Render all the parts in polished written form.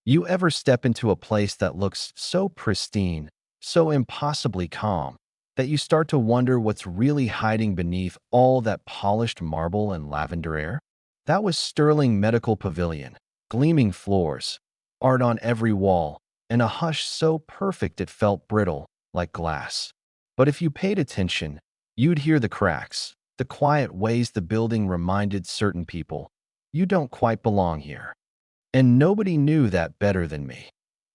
You ever step into a place that looks so pristine, so impossibly calm, that you start to wonder what's really hiding beneath all that polished marble and lavender air? That was Sterling Medical Pavilion, gleaming floors, art on every wall, and a hush so perfect it felt brittle, like glass. But if you paid attention, you'd hear the cracks, the quiet ways the building reminded certain people, you don't quite belong here. And nobody knew that better than me.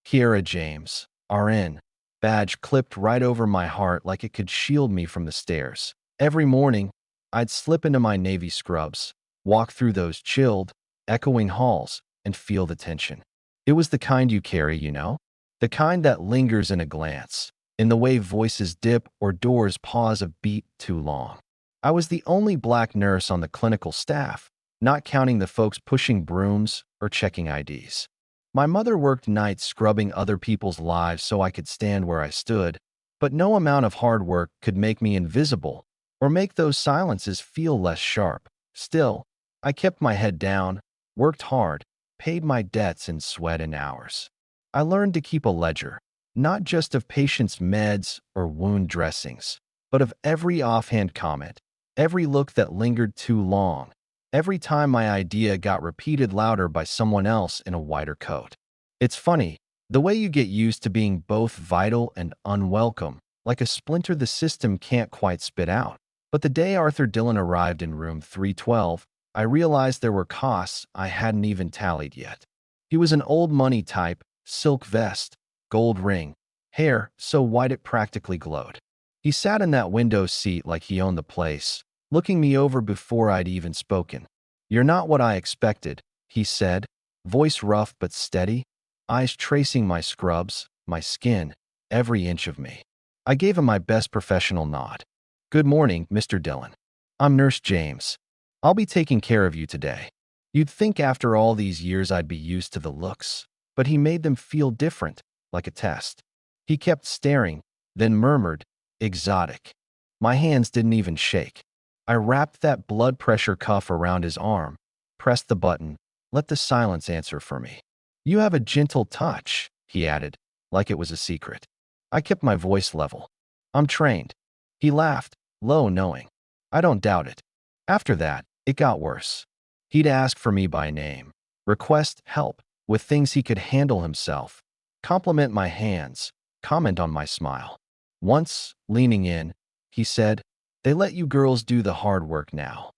Kiera James, RN, badge clipped right over my heart like it could shield me from the stairs. Every morning, I'd slip into my navy scrubs, walk through those chilled, echoing halls, and feel the tension. It was the kind you carry, you know? The kind that lingers in a glance, in the way voices dip or doors pause a beat too long. I was the only black nurse on the clinical staff, not counting the folks pushing brooms or checking IDs. My mother worked nights scrubbing other people's lives so I could stand where I stood, but no amount of hard work could make me invisible or make those silences feel less sharp. Still, I kept my head down, worked hard, paid my debts in sweat and hours. I learned to keep a ledger, not just of patients' meds or wound dressings, but of every offhand comment, every look that lingered too long, every time my idea got repeated louder by someone else in a whiter coat. It's funny, the way you get used to being both vital and unwelcome, like a splinter the system can't quite spit out. But the day Arthur Dillon arrived in room 312, I realized there were costs I hadn't even tallied yet. He was an old money type, silk vest, gold ring, hair so white it practically glowed. He sat in that window seat like he owned the place, looking me over before I'd even spoken. "You're not what I expected," he said, voice rough but steady, eyes tracing my scrubs, my skin, every inch of me. I gave him my best professional nod. "Good morning, Mr. Dillon. I'm Nurse James. I'll be taking care of you today." You'd think after all these years I'd be used to the looks, but he made them feel different, like a test. He kept staring, then murmured, "Exotic." My hands didn't even shake. I wrapped that blood pressure cuff around his arm, pressed the button, let the silence answer for me. "You have a gentle touch," he added, like it was a secret. I kept my voice level. "I'm trained." He laughed, low, knowing. "I don't doubt it." After that, it got worse. He'd ask for me by name, request help with things he could handle himself, compliment my hands, comment on my smile. Once, leaning in, he said, "They let you girls do the hard work now."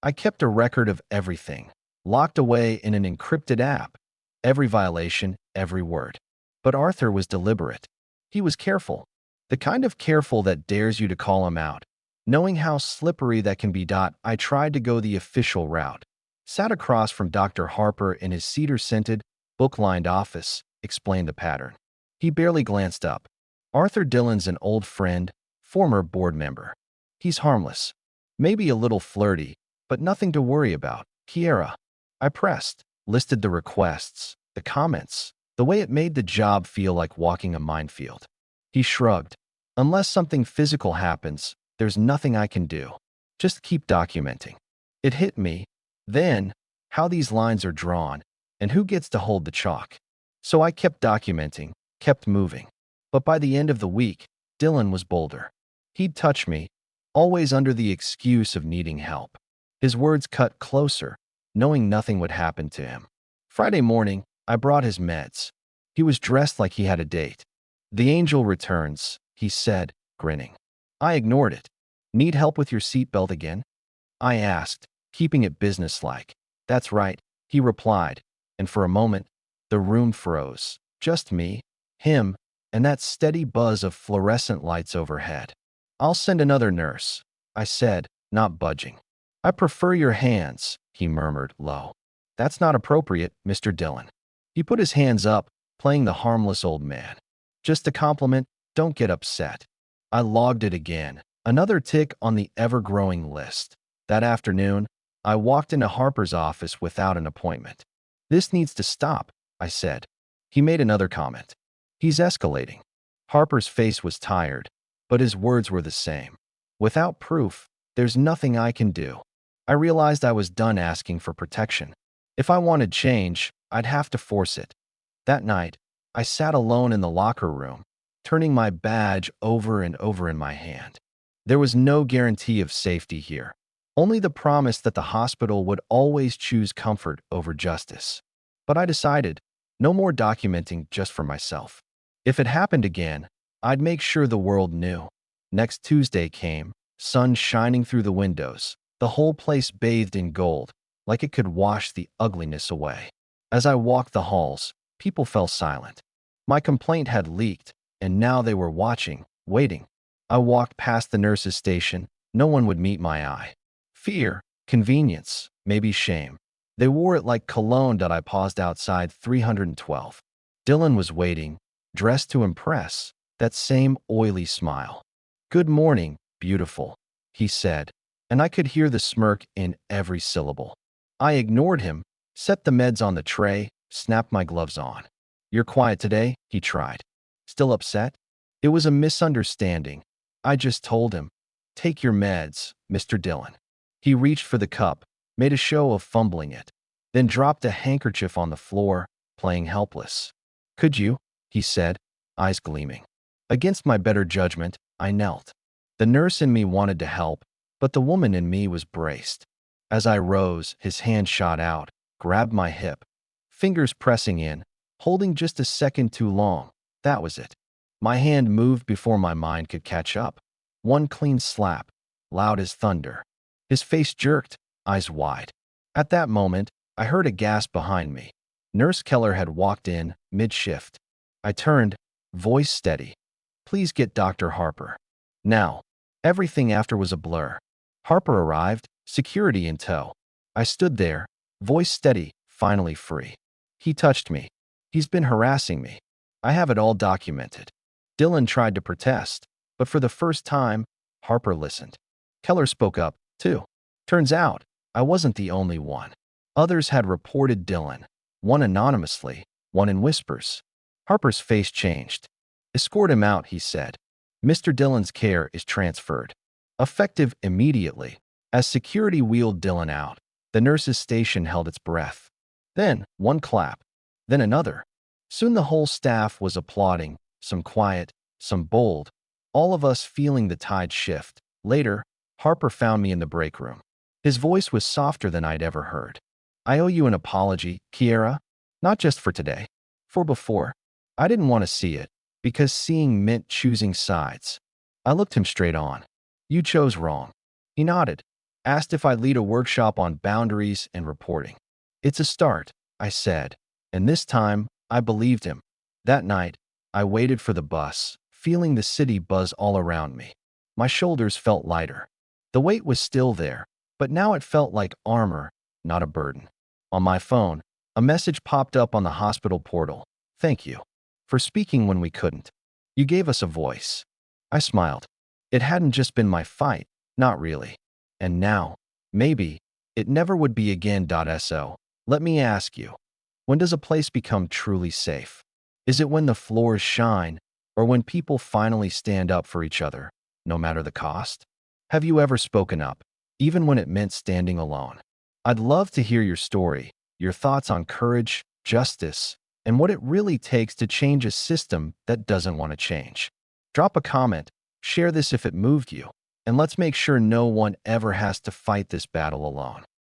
I kept a record of everything, locked away in an encrypted app, every violation, every word. But Arthur was deliberate. He was careful, the kind of careful that dares you to call him out. Knowing how slippery that can be, I tried to go the official route. Sat across from Dr. Harper in his cedar-scented, book-lined office, explained the pattern. He barely glanced up. "Arthur Dillon's an old friend, former board member. He's harmless, maybe a little flirty, but nothing to worry about. Kiera." I pressed, listed the requests, the comments, the way it made the job feel like walking a minefield. He shrugged. "Unless something physical happens, there's nothing I can do. Just keep documenting." It hit me, then, how these lines are drawn, and who gets to hold the chalk. So I kept documenting, kept moving. But by the end of the week, Dillon was bolder. He'd touch me, always under the excuse of needing help. His words cut closer, knowing nothing would happen to him. Friday morning, I brought his meds. He was dressed like he had a date. "The angel returns," he said, grinning. I ignored it. "Need help with your seatbelt again?" I asked, keeping it businesslike. "That's right," he replied, and for a moment, the room froze. Just me, him, and that steady buzz of fluorescent lights overhead. "I'll send another nurse," I said, not budging. "I prefer your hands," he murmured, low. "That's not appropriate, Mr. Dillon." He put his hands up, playing the harmless old man. "Just a compliment, don't get upset." I logged it again, another tick on the ever-growing list. That afternoon, I walked into Harper's office without an appointment. "This needs to stop," I said. He made another comment. "He's escalating." Harper's face was tired, but his words were the same. Without proof, there's nothing I can do. I realized I was done asking for protection. If I wanted change, I'd have to force it. That night, I sat alone in the locker room, turning my badge over and over in my hand. There was no guarantee of safety here, only the promise that the hospital would always choose comfort over justice. But I decided, no more documenting just for myself. If it happened again, I'd make sure the world knew. Next Tuesday came, sun shining through the windows, the whole place bathed in gold, like it could wash the ugliness away. As I walked the halls, people fell silent. My complaint had leaked, and now they were watching, waiting. I walked past the nurse's station. No one would meet my eye. Fear, convenience, maybe shame. They wore it like cologne. I paused outside 312. Dylan was waiting, dressed to impress, that same oily smile. "Good morning, beautiful," he said, and I could hear the smirk in every syllable. I ignored him, set the meds on the tray, snapped my gloves on. "You're quiet today," he tried. "Still upset?" It was a misunderstanding. I just told him, "Take your meds, Mr. Dillon." He reached for the cup, made a show of fumbling it, then dropped a handkerchief on the floor, playing helpless. "Could you?" he said, eyes gleaming. Against my better judgment, I knelt. The nurse in me wanted to help, but the woman in me was braced. As I rose, his hand shot out, grabbed my hip, fingers pressing in, holding just a second too long. That was it. My hand moved before my mind could catch up. One clean slap, loud as thunder. His face jerked, eyes wide. At that moment, I heard a gasp behind me. Nurse Keller had walked in, mid-shift. I turned, voice steady. "Please get Dr. Harper." Now, everything after was a blur. Harper arrived, security in tow. I stood there, voice steady, finally free. He touched me. "He's been harassing me. I have it all documented." Dylan tried to protest, but for the first time, Harper listened. Keller spoke up, too. Turns out, I wasn't the only one. Others had reported Dylan, one anonymously, one in whispers. Harper's face changed. "Escort him out," he said. "Mr. Dillon's care is transferred." Effective immediately. As security wheeled Dylan out, the nurse's station held its breath. Then one clap, then another. Soon the whole staff was applauding, some quiet, some bold, all of us feeling the tide shift. Later, Harper found me in the break room. His voice was softer than I'd ever heard. "I owe you an apology, Kiera. Not just for today. For before. I didn't want to see it, because seeing meant choosing sides." I looked him straight on. "You chose wrong." He nodded, asked if I'd lead a workshop on boundaries and reporting. "It's a start," I said, and this time, I believed him. That night, I waited for the bus, feeling the city buzz all around me. My shoulders felt lighter. The weight was still there, but now it felt like armor, not a burden. On my phone, a message popped up on the hospital portal. "Thank you for speaking when we couldn't. You gave us a voice." I smiled. It hadn't just been my fight, not really. And now, maybe, it never would be again. So, let me ask you, when does a place become truly safe? Is it when the floors shine, or when people finally stand up for each other, no matter the cost? Have you ever spoken up, even when it meant standing alone? I'd love to hear your story, your thoughts on courage, justice, and what it really takes to change a system that doesn't want to change. Drop a comment, share this if it moved you, and let's make sure no one ever has to fight this battle alone.